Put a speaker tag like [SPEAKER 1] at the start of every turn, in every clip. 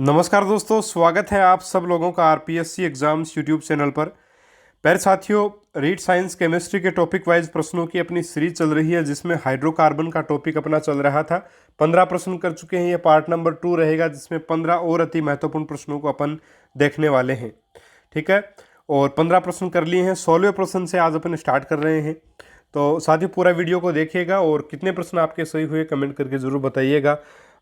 [SPEAKER 1] नमस्कार दोस्तों, स्वागत है आप सब लोगों का आरपीएससी एग्जाम्स यूट्यूब चैनल पर। प्यारे साथियों, रीड साइंस केमिस्ट्री के टॉपिक वाइज प्रश्नों की अपनी सीरीज चल रही है, जिसमें हाइड्रोकार्बन का टॉपिक अपना चल रहा था। 15 प्रश्न कर चुके हैं। ये पार्ट नंबर 2 रहेगा, जिसमें 15 और अति महत्वपूर्ण प्रश्नों को अपन देखने वाले हैं। ठीक है, और 15 प्रश्न कर लिए हैं। 16वें प्रश्न से आज अपन स्टार्ट कर रहे हैं। तो साथियों, पूरा वीडियो को देखिएगा और कितने प्रश्न आपके सही हुए कमेंट करके ज़रूर बताइएगा।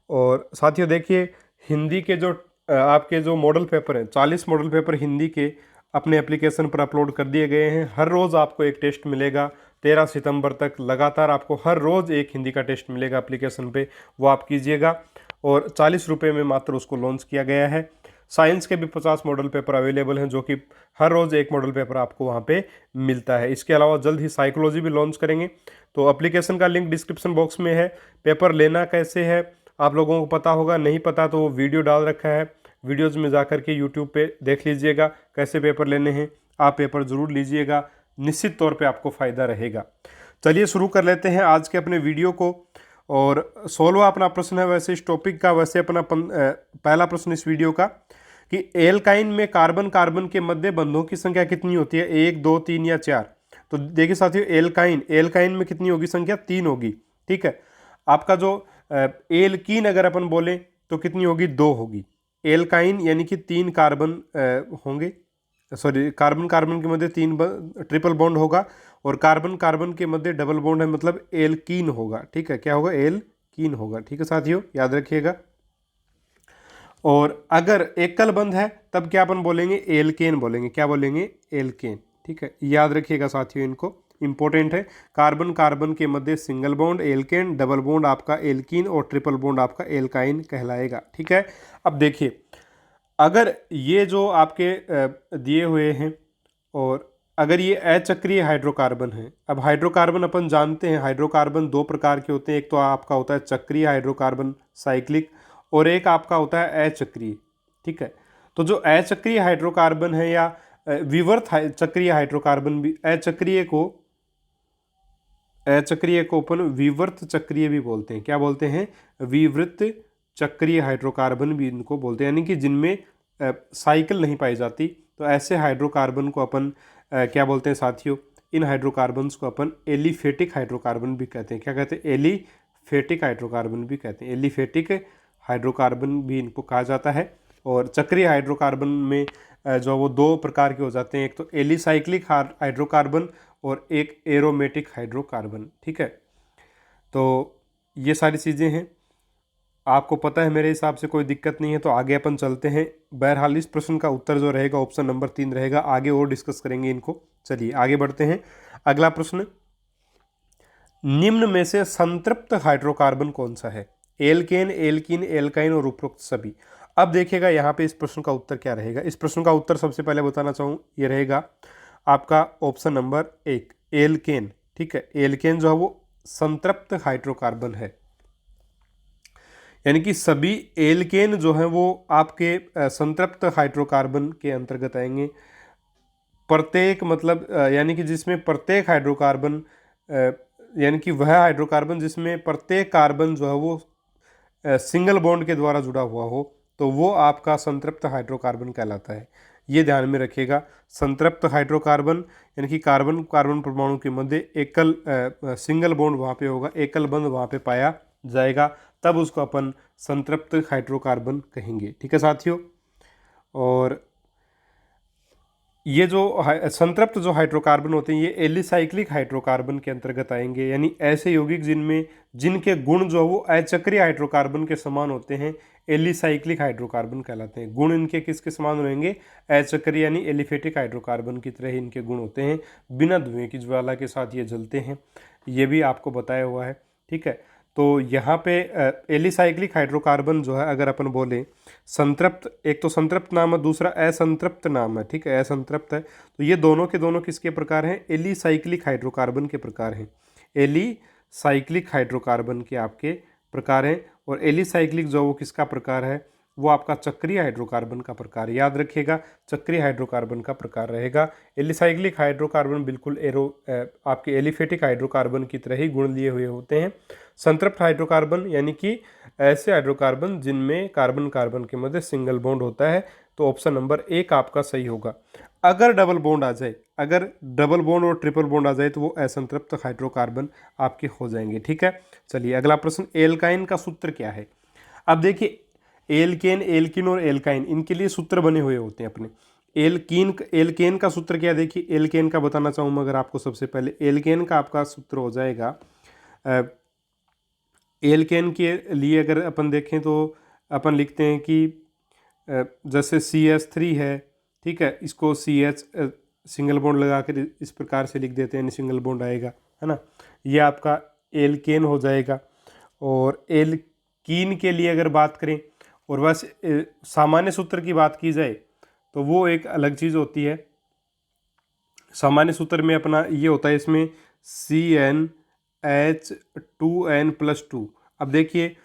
[SPEAKER 1] और साथियों देखिए, हिंदी के जो आपके जो मॉडल पेपर हैं, 40 मॉडल पेपर हिंदी के अपने एप्लीकेशन पर अपलोड कर दिए गए हैं। हर रोज़ आपको एक टेस्ट मिलेगा। 13 सितंबर तक लगातार आपको हर रोज़ एक हिंदी का टेस्ट मिलेगा एप्लीकेशन पे, वो आप कीजिएगा। और 40 रुपये में मात्र उसको लॉन्च किया गया है। साइंस के भी 50 मॉडल पेपर अवेलेबल हैं, जो कि हर रोज़ एक मॉडल पेपर आपको वहाँ पे मिलता है। इसके अलावा जल्द ही साइकोलॉजी भी लॉन्च करेंगे। तो एप्लीकेशन का लिंक डिस्क्रिप्शन बॉक्स में है। पेपर लेना कैसे है आप लोगों को पता होगा, नहीं पता तो वो वीडियो डाल रखा है, वीडियोज़ में जाकर के यूट्यूब पे देख लीजिएगा कैसे पेपर लेने हैं। आप पेपर ज़रूर लीजिएगा, निश्चित तौर पे आपको फ़ायदा रहेगा। चलिए शुरू कर लेते हैं आज के अपने वीडियो को। और 16वां अपना प्रश्न है वैसे इस टॉपिक का, वैसे अपना पहला प्रश्न इस वीडियो का कि एल्काइन में कार्बन कार्बन के मध्य बंधों की संख्या कितनी होती है, 1, 2, 3 या 4। तो देखिए साथियों, एल्काइन में कितनी होगी संख्या, 3 होगी। ठीक है, आपका जो एल्कीन अगर अपन बोले तो कितनी होगी, 2 होगी। एल्काइन यानी कि 3 कार्बन होंगे, सॉरी कार्बन कार्बन के मध्य 3 ट्रिपल बॉन्ड होगा, और कार्बन कार्बन के मध्य डबल बॉन्ड है, मतलब एल्कीन होगा। ठीक है, क्या होगा, एल्कीन होगा। ठीक है साथियों, याद रखिएगा। और अगर एकल बंध है तब क्या अपन बोलेंगे, एल्केन बोलेंगे। क्या बोलेंगे, एल्केन। ठीक है, याद रखिएगा साथियों, इनको इंपॉर्टेंट है। कार्बन कार्बन के मध्य single bond alkane, double bond आपका एल्कीन, और ट्रिपल बॉन्ड आपका एल्काइन कहलाएगा। ठीक है, अब देखिए, अगर ये जो आपके दिए हुए हैं, और अगर ये अचक्रीय हाइड्रोकार्बन है। अब हाइड्रोकार्बन अपन जानते हैं, हाइड्रोकार्बन 2 प्रकार के होते हैं। एक तो आपका होता है चक्रीय हाइड्रोकार्बन साइक्लिक, और एक आपका होता है अचक्रीय। ठीक है, तो जो अचक्रीय हाइड्रोकार्बन है या विवर्त चक्रीय हाइड्रोकार्बन भी, अचक्रीय को अपन विवर्त चक्रीय भी बोलते हैं। क्या बोलते हैं, विवृत चक्रीय हाइड्रोकार्बन भी इनको बोलते हैं, यानी कि जिनमें साइकिल नहीं पाई जाती। तो ऐसे हाइड्रोकार्बन को अपन क्या बोलते हैं साथियों, इन हाइड्रोकार्बन्स को अपन एलिफेटिक हाइड्रोकार्बन भी कहते हैं। क्या कहते हैं, एलिफेटिक हाइड्रोकार्बन भी कहते हैं। एलिफेटिक हाइड्रोकार्बन भी इनको कहा जाता है। और चक्रीय हाइड्रोकार्बन में जो वो 2 प्रकार के हो जाते हैं, एक तो एलिसाइक्लिक हाइड्रोकार्बन और एक एरोमेटिक हाइड्रोकार्बन। ठीक है, तो ये सारी चीज़ें हैं, आपको पता है, मेरे हिसाब से कोई दिक्कत नहीं है। तो आगे अपन चलते हैं। बहरहाल इस प्रश्न का उत्तर जो रहेगा ऑप्शन नंबर 3 रहेगा। आगे और डिस्कस करेंगे इनको। चलिए आगे बढ़ते हैं। अगला प्रश्न, निम्न में से संतृप्त हाइड्रोकार्बन कौन सा है, एल्केन, एल्कीन, एल्काइन और उपरोक्त सभी। अब देखिएगा यहाँ पे इस प्रश्न का उत्तर क्या रहेगा। इस प्रश्न का उत्तर सबसे पहले बताना चाहूँ, ये रहेगा आपका ऑप्शन नंबर 1, एल्केन। ठीक है, एल्केन जो है वो संतृप्त हाइड्रोकार्बन है, यानी कि सभी एल्केन जो है वो आपके संतृप्त हाइड्रोकार्बन के अंतर्गत आएंगे। प्रत्येक मतलब यानी कि जिसमें प्रत्येक हाइड्रोकार्बन यानी कि वह हाइड्रोकार्बन जिसमें प्रत्येक कार्बन जो है वो सिंगल बॉन्ड के द्वारा जुड़ा हुआ हो, तो वो आपका संतृप्त हाइड्रोकार्बन कहलाता है। ये ध्यान में रखिएगा। संतृप्त हाइड्रोकार्बन यानी कि कार्बन कार्बन परमाणु के मध्य एकल सिंगल बॉन्ड वहाँ पे होगा, एकल बंध वहाँ पे पाया जाएगा, तब उसको अपन संतृप्त हाइड्रोकार्बन कहेंगे। ठीक है साथियों, और ये जो संतृप्त जो हाइड्रोकार्बन होते हैं, ये एलिसाइक्लिक हाइड्रोकार्बन के अंतर्गत आएंगे, यानी ऐसे यौगिक जिनके गुण जो वो अचक्रीय हाइड्रोकार्बन के समान होते हैं, एलिसाइक्लिक हाइड्रोकार्बन कहलाते हैं। गुण इनके किसके समान रहेंगे, अचक्रीय यानी एलिफेटिक हाइड्रोकार्बन की तरह इनके गुण होते हैं। बिना धुएं की ज्वाला के साथ ये जलते हैं, ये भी आपको बताया हुआ है। ठीक है, तो यहाँ पे एलिसाइक्लिक हाइड्रोकार्बन जो है, अगर अपन बोले संतृप्त, एक तो संतृप्त नाम है, दूसरा असंतृप्त नाम है। ठीक है, असंतृप्त है, तो ये दोनों के दोनों किसके प्रकार हैं, एलिसाइक्लिक हाइड्रोकार्बन के प्रकार हैं। एलिसाइक्लिक हाइड्रोकार्बन के आपके प्रकार हैं। और एलिसाइक्लिक जो वो किसका प्रकार है, वो आपका चक्रीय हाइड्रोकार्बन का प्रकार, याद रखिएगा, चक्रीय हाइड्रोकार्बन का प्रकार रहेगा। एलिसाइक्लिक हाइड्रोकार्बन बिल्कुल आपके एलिफेटिक हाइड्रोकार्बन की तरह ही गुण लिए हुए होते हैं। संतृप्त हाइड्रोकार्बन यानी कि ऐसे हाइड्रोकार्बन जिनमें कार्बन कार्बन के मध्य सिंगल बॉन्ड होता है, तो ऑप्शन नंबर 1 आपका सही होगा। अगर डबल बॉन्ड आ जाए, अगर डबल बॉन्ड और ट्रिपल बॉन्ड आ जाए तो वो असंतृप्त हाइड्रोकार्बन आपके हो जाएंगे। ठीक है, चलिए अगला प्रश्न, एल्काइन का सूत्र क्या है। अब देखिए, एल्केन, एल्किन और एल्काइन, इनके लिए सूत्र बने हुए होते हैं अपने। एल्केन का सूत्र क्या, देखिए एल्केन का बताना चाहूँ अगर आपको, सबसे पहले एल्केन का आपका सूत्र हो जाएगा, एल्केन के लिए अगर अपन देखें तो अपन लिखते हैं कि जैसे CH3 है, ठीक है, इसको CH सिंगल बॉन्ड लगा कर इस प्रकार से लिख देते हैं, सिंगल बॉन्ड आएगा, है ना, ये आपका एल्केन हो जाएगा। और एल्कीन के लिए अगर बात करें और बस सामान्य सूत्र की बात की जाए तो वो एक अलग चीज़ होती है। सामान्य सूत्र में अपना ये होता है, इसमें CnH2n+2। अब देखिए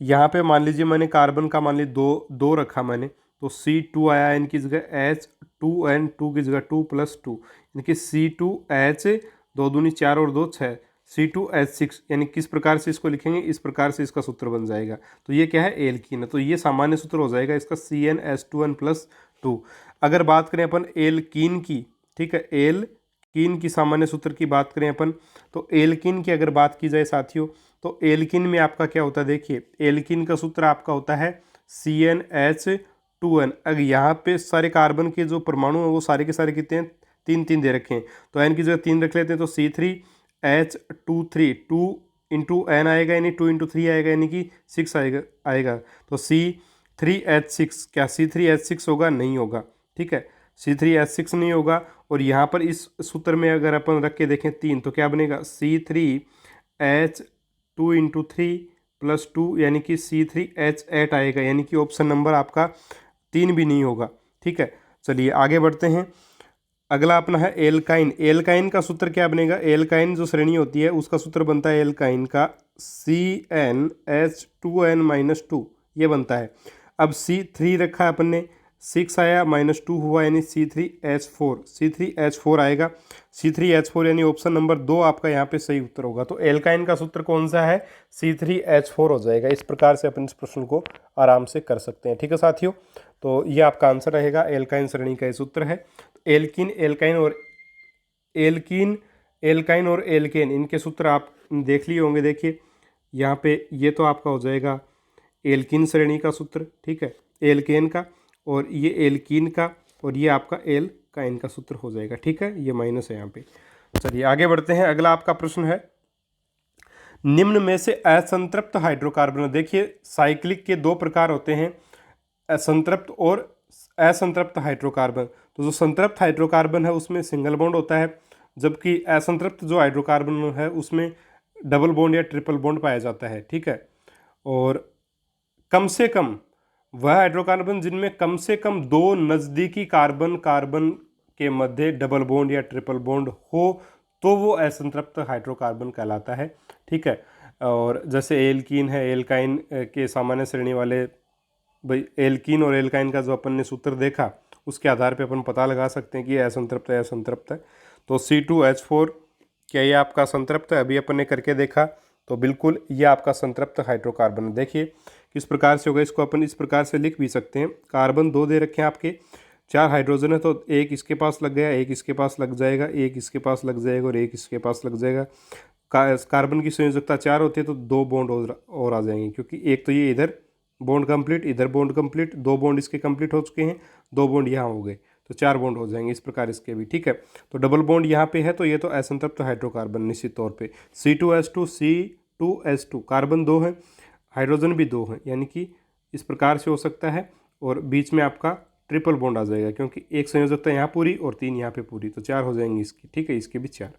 [SPEAKER 1] यहाँ पे मान लीजिए मैंने कार्बन का मान लीजिए दो रखा मैंने, तो C2 आया, इनकी जगह H2n2 की जगह 2+2, यानी C2H, 2 दूनी 4 और 2 6, C2H6, यानी किस प्रकार से इसको लिखेंगे, इस प्रकार से इसका सूत्र बन जाएगा। तो ये क्या है, एल्कीन है, तो ये सामान्य सूत्र हो जाएगा इसका CnH2n+2। अगर बात करें अपन एल्कीन की, ठीक है, एल्कीन की सामान्य सूत्र की बात करें अपन, तो एल्कीन की अगर बात की जाए साथियों, तो एल्कीन में आपका क्या होता है, देखिए एल्कीन का सूत्र आपका होता है CnH2n। अगर यहाँ पे सारे कार्बन के जो परमाणु हैं वो सारे के सारे कितने हैं, 3 दे रखे हैं, तो n की जगह 3 रख लेते हैं, तो C3H23, 2 × n आएगा, यानी 2 × 3 आएगा, यानी कि 6 आएगा। तो C3H6, क्या C3H6 होगा, नहीं होगा, ठीक है, C3H6 नहीं होगा। और यहाँ पर इस सूत्र में अगर अपन रख के देखें 3, तो क्या बनेगा, C3H2 × 3+2, यानी कि C3H8 आएगा, यानी कि ऑप्शन नंबर आपका 3 भी नहीं होगा। ठीक है, चलिए आगे बढ़ते हैं। अगला अपना है एल्काइन। एल्काइन का सूत्र क्या बनेगा, एल्काइन जो श्रेणी होती है उसका सूत्र बनता है एल्काइन का CnH2n-2, ये बनता है। अब C3 रखा है अपन ने, 6 आया, -2 हुआ, यानी C3H4 आएगा, C3H4, यानी ऑप्शन नंबर 2 आपका यहाँ पे सही उत्तर होगा। तो एल्काइन का सूत्र कौन सा है, C3H4 हो जाएगा। इस प्रकार से अपन इस प्रश्न को आराम से कर सकते हैं। ठीक है साथियों, तो ये आपका आंसर रहेगा, एल्काइन श्रेणी का ये सूत्र है। एल्किन, एल्काइन और एल्केन, इनके सूत्र आप देख लिए होंगे। देखिए यहाँ पे ये तो आपका हो जाएगा एल्किन श्रेणी का सूत्र, ठीक है, एल्केन का, और ये एल्कीन का, और ये आपका एल्काइन का सूत्र हो जाएगा। ठीक है, ये माइनस है यहाँ पे। चलिए आगे बढ़ते हैं। अगला आपका प्रश्न है, निम्न में से असंतृप्त हाइड्रोकार्बन, देखिए साइक्लिक के 2 प्रकार होते हैं, संतृप्त और असंतृप्त हाइड्रोकार्बन। तो जो संतृप्त हाइड्रोकार्बन है उसमें सिंगल बॉन्ड होता है, जबकि असंतृप्त जो हाइड्रोकार्बन है उसमें डबल बॉन्ड या ट्रिपल बॉन्ड पाया जाता है। ठीक है, और कम से कम वह हाइड्रोकार्बन जिनमें कम से कम 2 नज़दीकी कार्बन कार्बन के मध्य डबल बॉन्ड या ट्रिपल बॉन्ड हो, तो वो असंतृप्त हाइड्रोकार्बन कहलाता है। ठीक है, और जैसे एल्कीन है, एल्काइन के सामान्य श्रेणी वाले, भाई एल्कीन और एल्काइन का जो अपन ने सूत्र देखा उसके आधार पे अपन पता लगा सकते हैं कि ये असंतृप्त है, असंतृप्त है। तो C2H4, क्या ये आपका संतृप्त है, अभी अपन ने करके देखा, तो बिल्कुल ये आपका संतृप्त हाइड्रोकार्बन है। देखिए किस प्रकार से होगा, इसको अपन इस प्रकार से लिख भी सकते हैं, कार्बन 2 दे रखे हैं आपके, 4 हाइड्रोजन है, तो एक इसके पास लग गया, एक इसके पास लग जाएगा, एक इसके पास लग जाएगा, और एक इसके पास लग जाएगा। कार्बन की संयोजकता 4 होती है, तो 2 बॉन्ड और आ जाएंगे, क्योंकि एक तो ये इधर बॉन्ड कंप्लीट, इधर बॉन्ड कंप्लीट, 2 बॉन्ड इसके कंप्लीट हो चुके हैं, 2 बॉन्ड यहाँ हो गए, तो 4 बॉन्ड हो जाएंगे। इस प्रकार इसके भी, ठीक है। तो डबल बॉन्ड यहाँ पे है, तो ये तो असंतृप्त हाइड्रोकार्बन निश्चित तौर पे। C2H2 कार्बन 2 है, हाइड्रोजन भी 2 है, यानी कि इस प्रकार से हो सकता है, और बीच में आपका ट्रिपल बॉन्ड आ जाएगा, क्योंकि एक संयोजकता यहाँ पूरी और 3 यहाँ पे पूरी, तो 4 हो जाएंगी इसकी, ठीक है, इसके भी 4।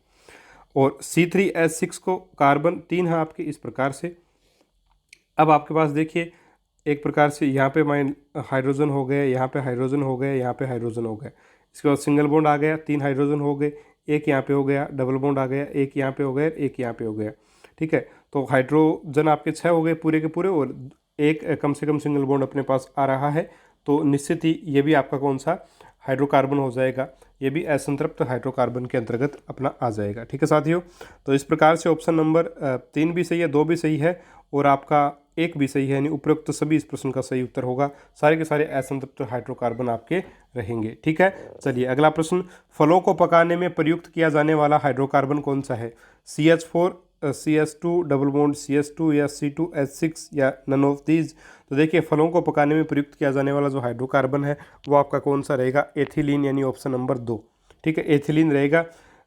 [SPEAKER 1] और C3H6 को कार्बन 3 है आपके, इस प्रकार से। अब आपके पास देखिए एक प्रकार से यहाँ पे हाइड्रोजन हो गए, यहाँ पे हाइड्रोजन हो गए, यहाँ पे हाइड्रोजन हो गए, इसके बाद सिंगल बॉन्ड आ गया, 3 हाइड्रोजन हो गए, एक यहाँ पे हो गया, डबल बॉन्ड आ गया, एक यहाँ पे हो गया, एक यहाँ पे हो गया, ठीक है। तो हाइड्रोजन आपके 6 हो गए पूरे के पूरे, और एक कम से कम सिंगल बॉन्ड अपने पास आ रहा है, तो निश्चित ही ये भी आपका कौन सा हाइड्रोकार्बन हो जाएगा, ये भी असंतृप्त हाइड्रोकार्बन के अंतर्गत अपना आ जाएगा। ठीक है साथियों, तो इस प्रकार से ऑप्शन नंबर 3 भी सही है, 2 भी सही है और आपका 1 भी सही है, यानी उपरोक्त सभी इस प्रश्न का सही उत्तर होगा। सारे के सारे असंतृप्त हाइड्रोकार्बन आपके रहेंगे। ठीक है, चलिए अगला प्रश्न, फलों को पकाने में प्रयुक्त किया जाने वाला हाइड्रोकार्बन कौन सा है? CH4, CH2 double bond CH2 या C2H6 या नन ऑफ दीज? तो देखिए फलों को पकाने में प्रयुक्त किया जाने वाला जो हाइड्रोकार्बन है वो आपका कौन सा रहेगा? एथिलीन, यानी ऑप्शन नंबर 2। ठीक है, एथिलीन रहेगा,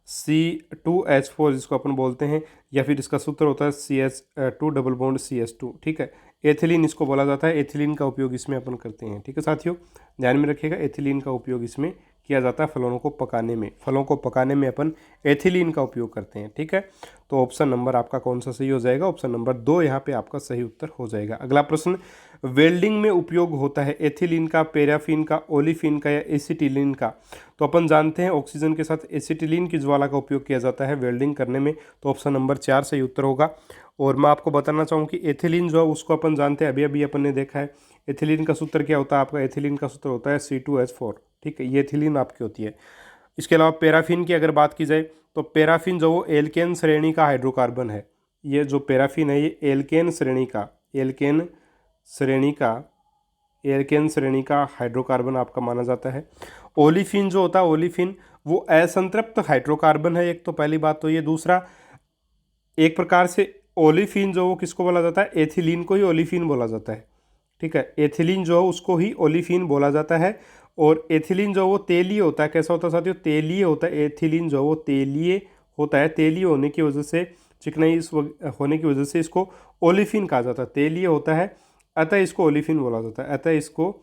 [SPEAKER 1] C2H4 जिसको अपन बोलते हैं, या फिर इसका सूत्र होता है CH2 डबल बॉन्ड CH2। ठीक है, एथिलीन इसको बोला जाता है, एथिलीन का उपयोग इसमें अपन करते हैं। ठीक है साथियों, ध्यान में रखिएगा, एथिलीन का उपयोग इसमें किया जाता है फलों को पकाने में। फलों को पकाने में अपन एथिलीन का उपयोग करते हैं। ठीक है, तो ऑप्शन नंबर आपका कौन सा सही हो जाएगा? ऑप्शन नंबर 2 यहाँ पे आपका सही उत्तर हो जाएगा। अगला प्रश्न, वेल्डिंग में उपयोग होता है एथिलीन का, पैराफिन का, ओलिफिन का या एसिटिलीन का? तो अपन जानते हैं ऑक्सीजन के साथ एसिटिलीन की ज्वाला का उपयोग किया जाता है वेल्डिंग करने में, तो ऑप्शन नंबर 4 सही उत्तर होगा। और मैं आपको बताना चाहूँ कि एथिलीन जो है उसको अपन जानते हैं, अभी अभी अपन ने देखा है, एथिलीन का सूत्र क्या होता है आपका? एथिलीन का सूत्र होता है C2H4। ठीक है, ये एथिलीन आपकी होती है। इसके अलावा पैराफिन की अगर बात की जाए तो पैराफिन जो वो एल्केन श्रेणी का हाइड्रोकार्बन है। ये जो पैराफिन है ये एल्केन श्रेणी का हाइड्रोकार्बन आपका माना जाता है। ओलिफिन जो होता है, ओलिफिन वो असंतृप्त हाइड्रोकार्बन है, एक तो पहली बात तो ये। दूसरा, एक प्रकार से ओलिफिन जो वो किसको बोला जाता है? एथिलीन को ही ओलिफिन बोला जाता है। ठीक है, एथिलीन जो है उसको ही ओलिफिन बोला जाता है। और एथिलीन जो वो तेलीय होता है, कैसा होता है साथियों? तेलीय होता है। एथिलीन जो वो तेलीय होता है, तेलीय होने की वजह से, चिकनाई होने की वजह से इसको ओलिफिन कहा जाता है। तेलीय होता है, अतः इसको ओलिफिन बोला जाता है, अतः इसको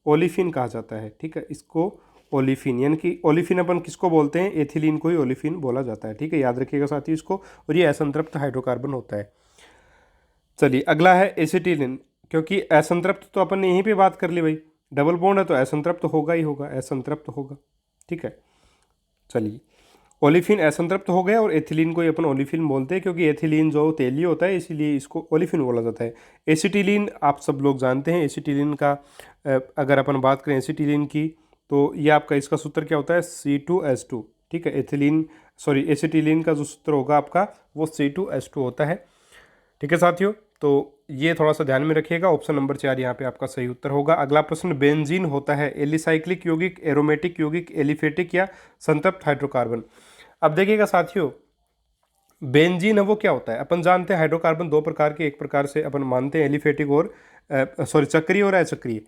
[SPEAKER 1] ओलिफिन कहा जाता है। ठीक है, इसको ओलिफिन, यानी कि ओलिफिन अपन किसको बोलते हैं? एथिलीन को ही ओलिफिन बोला जाता है। ठीक है, याद रखिएगा साथियों इसको। और ये असंतृप्त हाइड्रोकार्बन होता है। चलिए अगला है एसिटिलीन, क्योंकि असंतृप्त तो अपन ने यहीं पे बात कर ली भाई, डबल बॉन्ड है तो असंतृप्त होगा ही होगा, असंतृप्त होगा। ठीक है, चलिए ओलिफिन असंतृप्त हो गया और एथिलीन को ही अपन ओलिफिन बोलते हैं, क्योंकि एथिलीन जो तेलीय होता है इसीलिए इसको ओलिफिन बोला जाता है। एसिटिलीन आप सब लोग जानते हैं, एसिटिलीन का अगर अपन बात करें एसिटिलीन की, तो ये आपका इसका सूत्र क्या होता है? C2H2। ठीक है, एसिटिलीन का जो सूत्र होगा आपका वो C2H2 होता है। ठीक है साथियों, तो ये थोड़ा सा ध्यान में रखिएगा। ऑप्शन नंबर 4 यहाँ पे आपका सही उत्तर होगा। अगला प्रश्न, बेंजीन होता है एलिसाइक्लिक यौगिक, एरोमेटिक यौगिक, एलिफेटिक या संतृप्त हाइड्रोकार्बन? अब देखिएगा साथियों, बेंजीन है वो क्या होता है? अपन जानते हैं हाइड्रोकार्बन 2 प्रकार के, एक प्रकार से अपन मानते हैं एलिफेटिक और चक्रीय और अचक्रीय।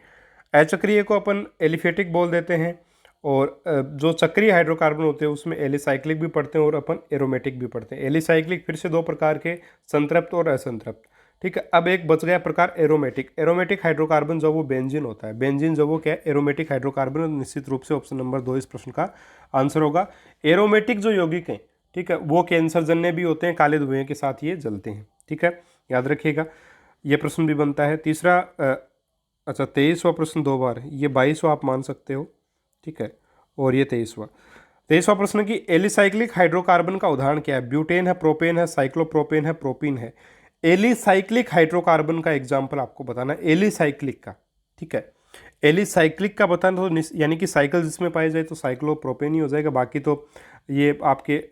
[SPEAKER 1] अचक्रीय को अपन एलिफेटिक बोल देते हैं, और जो चक्रीय हाइड्रोकार्बन होते हैं उसमें एलिसाइक्लिक भी पढ़ते हैं और अपन एरोमेटिक भी पढ़ते हैं। एलिसाइक्लिक फिर से 2 प्रकार के, संतृप्त और असंतृप्त। ठीक है, अब एक बच गया प्रकार एरोमेटिक। एरोमेटिक हाइड्रोकार्बन जो वो बेंजीन होता है। बेंजीन जो वो क्या है? Aromatic hydrocarbon. निश्चित रूप से ऑप्शन नंबर 2 इस प्रश्न का आंसर होगा। एरोमेटिक जो यौगिक हैं, ठीक है, वो कैंसरजन्य भी होते हैं, काले धुएं के साथ ये जलते हैं। ठीक है, याद रखिएगा, ये प्रश्न भी बनता है। तीसरा, अच्छा 23वां प्रश्न 2 बार, ये 22वां आप मान सकते हो। ठीक है, और ये 23वां प्रश्न की एलिसाइक्लिक हाइड्रोकार्बन का उदाहरण क्या है? ब्यूटेन है, प्रोपेन है, साइक्लोप्रोपेन है, प्रोपीन है? एलिसाइक्लिक हाइड्रोकार्बन का एग्जाम्पल आपको बताना है, एलिसाइक्लिक का। ठीक है, एलिसाइक्लिक का बताना तो यानी कि साइकिल जिसमें पाई जाए तो साइक्लोप्रोपेन ही हो जाएगा। बाकी तो ये आपके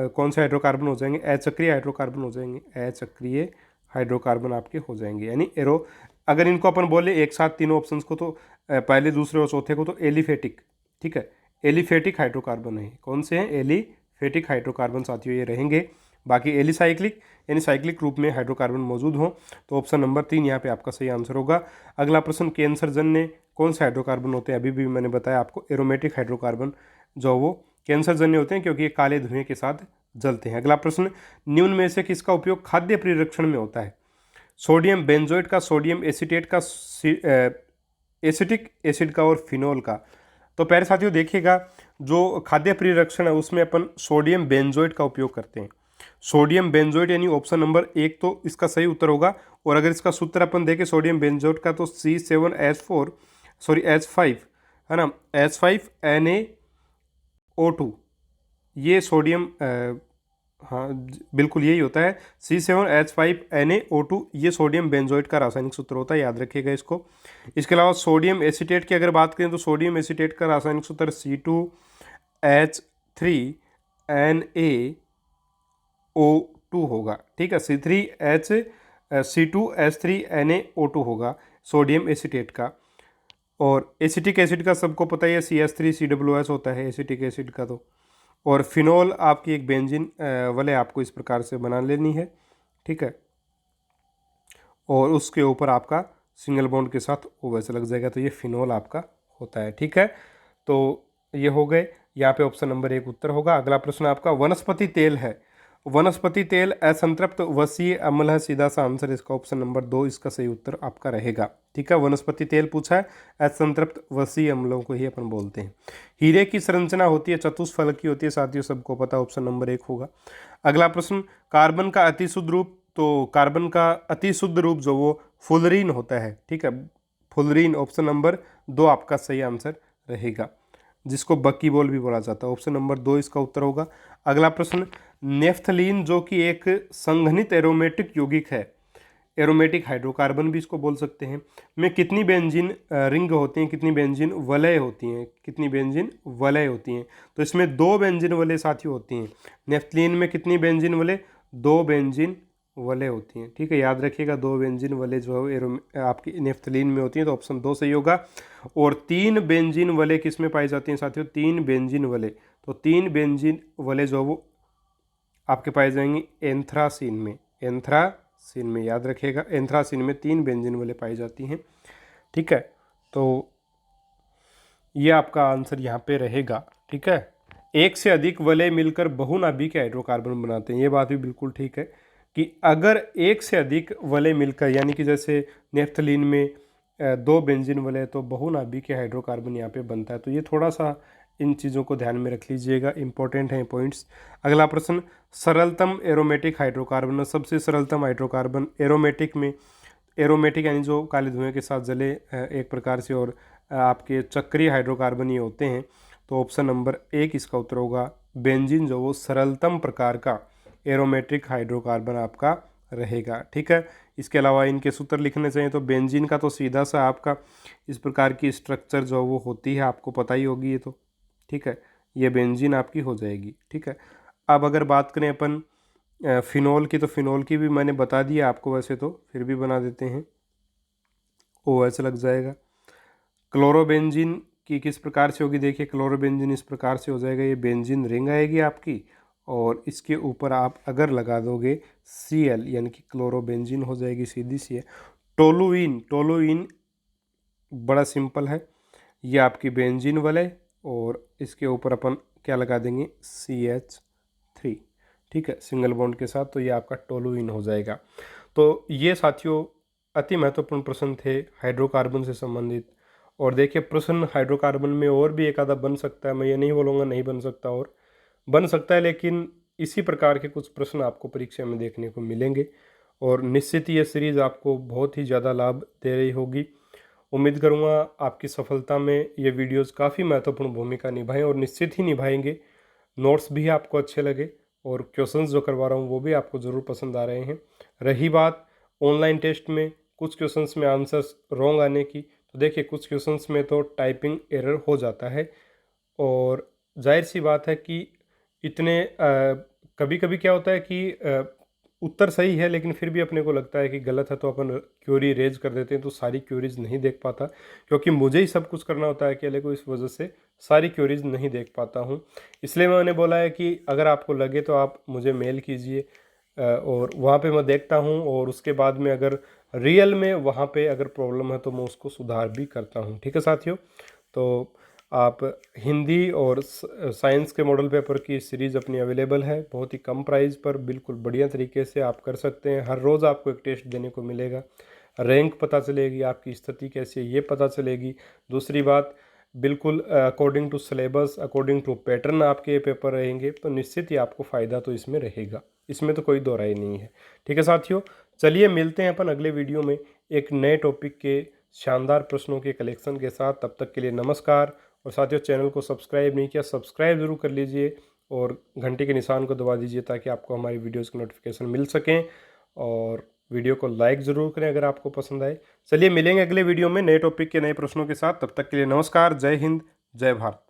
[SPEAKER 1] कौन से हाइड्रोकार्बन हो जाएंगे? अचक्रीय हाइड्रोकार्बन हो जाएंगे। अचक्रीय हाइड्रोकार्बन आपके हो जाएंगे, यानी एरो। अगर इनको अपन बोले एक साथ तीनों ऑप्शंस को, तो पहले दूसरे और चौथे को, तो एलिफेटिक। ठीक है, एलिफेटिक हाइड्रोकार्बन है। कौन से हैं? एलिफेटिक हाइड्रोकार्बन साथियों ये रहेंगे। बाकी एलिसाइक्लिक यानी साइक्लिक रूप में हाइड्रोकार्बन मौजूद हो, तो ऑप्शन नंबर 3 यहाँ पे आपका सही आंसर होगा। अगला प्रश्न, कैंसरजन्य कौन से हाइड्रोकार्बन होते हैं? अभी भी मैंने बताया आपको, एरोमेटिक हाइड्रोकार्बन जो वो कैंसरजन्य होते हैं क्योंकि ये काले धुएं के साथ जलते हैं। अगला प्रश्न, निम्न में से किसका उपयोग खाद्य परिरक्षण में होता है? सोडियम बेंजोएट का, सोडियम एसीटेट का, एसिटिक एसिड का और फिनोल का? तो प्यारे साथियों देखिएगा, जो खाद्य परिरक्षण है उसमें अपन सोडियम बेंजोएट का उपयोग करते हैं। सोडियम बेंजोएट यानी ऑप्शन नंबर 1 तो इसका सही उत्तर होगा। और अगर इसका सूत्र अपन देखें सोडियम बेंजोएट का, तो H5 है ना, H5NaO2, ये सोडियम हाँ बिल्कुल यही होता है। C7H5Na O2 ये सोडियम बेंजोइट का रासायनिक सूत्र होता है, याद रखिएगा इसको। इसके अलावा सोडियम एसीटेट की अगर बात करें तो सोडियम एसीटेट का रासायनिक सूत्र C2H3Na O2 होगा, ठीक है। C2H3Na O2 होगा सोडियम एसीटेट का। और एसिटिक एसिड का सबको पता ही है CH3COOH होता है एसिटिक एसिड का तो। और फिनोल आपकी एक बेंजीन वाले आपको इस प्रकार से बना लेनी है, ठीक है। और उसके ऊपर आपका सिंगल बॉन्ड के साथ OH लग जाएगा, तो ये फिनोल आपका होता है, ठीक है। तो ये हो गए, यहाँ पे ऑप्शन नंबर 1 उत्तर होगा। अगला प्रश्न आपका वनस्पति तेल है। वनस्पति तेल असंतृप्त वसीय अम्ल है, सीधा सा आंसर इसका ऑप्शन नंबर 2 इसका सही उत्तर आपका रहेगा, ठीक है। वनस्पति तेल पूछा है, असंतृप्त वसीय अम्लों को ही अपन बोलते हैं। हीरे की संरचना होती है चतुष्फलक की होती है, साथियों सबको पता, ऑप्शन नंबर 1 होगा। अगला प्रश्न कार्बन का अति शुद्ध रूप, तो कार्बन का अति शुद्ध रूप जो वो फुलरीन होता है, ठीक है। फुलरीन ऑप्शन नंबर 2 आपका सही आंसर रहेगा, जिसको बकीबोल भी बोला जाता है, ऑप्शन नंबर 2 इसका उत्तर होगा। अगला प्रश्न नेफ्थलीन जो कि एक संघनित एरोमेटिक यौगिक है, एरोमेटिक हाइड्रोकार्बन भी इसको बोल सकते हैं, में कितनी बेंजीन रिंग होती हैं, कितनी बेंजीन वलय होती हैं, कितनी बेंजीन वलय होती हैं। तो इसमें 2 बेंजीन वलय साथियों होती हैं। नेफ्थलीन में कितनी बेंजीन वलय, 2 बेंजीन वलय होती हैं, ठीक है। याद रखिएगा 2 बेंजीन वलय जो है आपकी नेफ्थलीन में होती हैं, तो ऑप्शन 2 सही होगा। और 3 बेंजीन वलय किस में पाई जाती हैं साथियों, 3 बेंजीन वलय, तो 3 बेंजीन वलय जो वो आपके पाए जाएंगे एंथ्रासीन में, एंथ्रासीन में, याद रखिएगा एंथ्रासीन में 3 बेंजीन वलय पाई जाती हैं, ठीक है। तो ये आपका आंसर यहाँ पे रहेगा, ठीक है। एक से अधिक वलय मिलकर बहुनाभिक हाइड्रोकार्बन बनाते हैं, ये बात भी बिल्कुल ठीक है कि अगर एक से अधिक वलय मिलकर, यानी कि जैसे नेफ्थलीन में 2 बेंजीन वलय, तो बहुनाभिक हाइड्रोकार्बन यहाँ पे बनता है। तो ये थोड़ा सा इन चीज़ों को ध्यान में रख लीजिएगा, इंपॉर्टेंट हैं पॉइंट्स। अगला प्रश्न सरलतम एरोमेटिक हाइड्रोकार्बन, सबसे सरलतम हाइड्रोकार्बन एरोमेटिक में, एरोमेटिक यानी जो काले धुएं के साथ जले एक प्रकार से, और आपके चक्रीय हाइड्रोकार्बन ये होते हैं। तो ऑप्शन नंबर 1 इसका उत्तर होगा बेंजीन, जो वो सरलतम प्रकार का एरोमेटिक हाइड्रोकार्बन आपका रहेगा, ठीक है। इसके अलावा इनके सूत्र लिखने चाहिए तो बेंजीन का तो सीधा सा आपका इस प्रकार की स्ट्रक्चर जो वो होती है, आपको पता ही होगी ये तो, ठीक है। ये बेंजीन आपकी हो जाएगी, ठीक है। अब अगर बात करें अपन फिनोल की, तो फिनोल की भी मैंने बता दिया आपको, वैसे तो फिर भी बना देते हैं, OH लग जाएगा। क्लोरोबेंजीन की किस प्रकार से होगी, देखिए क्लोरोबेंजीन इस प्रकार से हो जाएगा, ये बेंजीन रिंग आएगी आपकी, और इसके ऊपर आप अगर लगा दोगे Cl यानी कि क्लोरोबेंजीन हो जाएगी, सीधी सी है। टोलुइन, टोलुइन बड़ा सिंपल है, ये आपकी बेंजीन वलय, और इसके ऊपर अपन क्या लगा देंगे CH3, ठीक है, सिंगल बॉन्ड के साथ, तो ये आपका टोलुइन हो जाएगा। तो ये साथियों अति महत्वपूर्ण प्रश्न थे हाइड्रोकार्बन से संबंधित। और देखिए प्रश्न हाइड्रोकार्बन में और भी एक आधा बन सकता है, मैं ये नहीं बोलूँगा नहीं बन सकता, और बन सकता है, लेकिन इसी प्रकार के कुछ प्रश्न आपको परीक्षा में देखने को मिलेंगे। और निश्चित ये सीरीज़ आपको बहुत ही ज़्यादा लाभ दे रही होगी। उम्मीद करूँगा आपकी सफलता में ये वीडियोस काफ़ी महत्वपूर्ण भूमिका निभाएं, और निश्चित ही निभाएंगे। नोट्स भी आपको अच्छे लगे, और क्वेश्चंस जो करवा रहा हूँ वो भी आपको ज़रूर पसंद आ रहे हैं। रही बात ऑनलाइन टेस्ट में कुछ क्वेश्चंस में आंसर्स रॉन्ग आने की, तो देखिए कुछ क्वेश्चंस में तो टाइपिंग एरर हो जाता है, और जाहिर सी बात है कि इतने कभी कभी क्या होता है कि उत्तर सही है लेकिन फिर भी अपने को लगता है कि गलत है, तो अपन क्यूरी रेज कर देते हैं, तो सारी क्यूरीज नहीं देख पाता, क्योंकि मुझे ही सब कुछ करना होता है अकेले को, इस वजह से सारी क्यूरीज नहीं देख पाता हूँ। इसलिए मैंने बोला है कि अगर आपको लगे तो आप मुझे मेल कीजिए, और वहाँ पे मैं देखता हूँ, और उसके बाद में अगर रियल में वहाँ पे अगर प्रॉब्लम है तो मैं उसको सुधार भी करता हूँ, ठीक है साथियों। तो आप हिंदी और साइंस के मॉडल पेपर की सीरीज़ अपनी अवेलेबल है, बहुत ही कम प्राइस पर, बिल्कुल बढ़िया तरीके से आप कर सकते हैं। हर रोज़ आपको एक टेस्ट देने को मिलेगा, रैंक पता चलेगी, आपकी स्थिति कैसी है ये पता चलेगी। दूसरी बात, बिल्कुल according to syllabus, according to pattern आपके पेपर रहेंगे, तो निश्चित ही आपको फ़ायदा तो इसमें रहेगा, इसमें तो कोई दो राय नहीं है, ठीक है साथियों। चलिए मिलते हैं अपन अगले वीडियो में एक नए टॉपिक के शानदार प्रश्नों के कलेक्शन के साथ। तब तक के लिए नमस्कार। और साथियों चैनल को सब्सक्राइब नहीं किया, सब्सक्राइब ज़रूर कर लीजिए, और घंटी के निशान को दबा दीजिए ताकि आपको हमारी वीडियोज़ की नोटिफिकेशन मिल सकें। और वीडियो को लाइक ज़रूर करें अगर आपको पसंद आए। चलिए मिलेंगे अगले वीडियो में नए टॉपिक के नए प्रश्नों के साथ। तब तक के लिए नमस्कार, जय हिंद, जय भारत।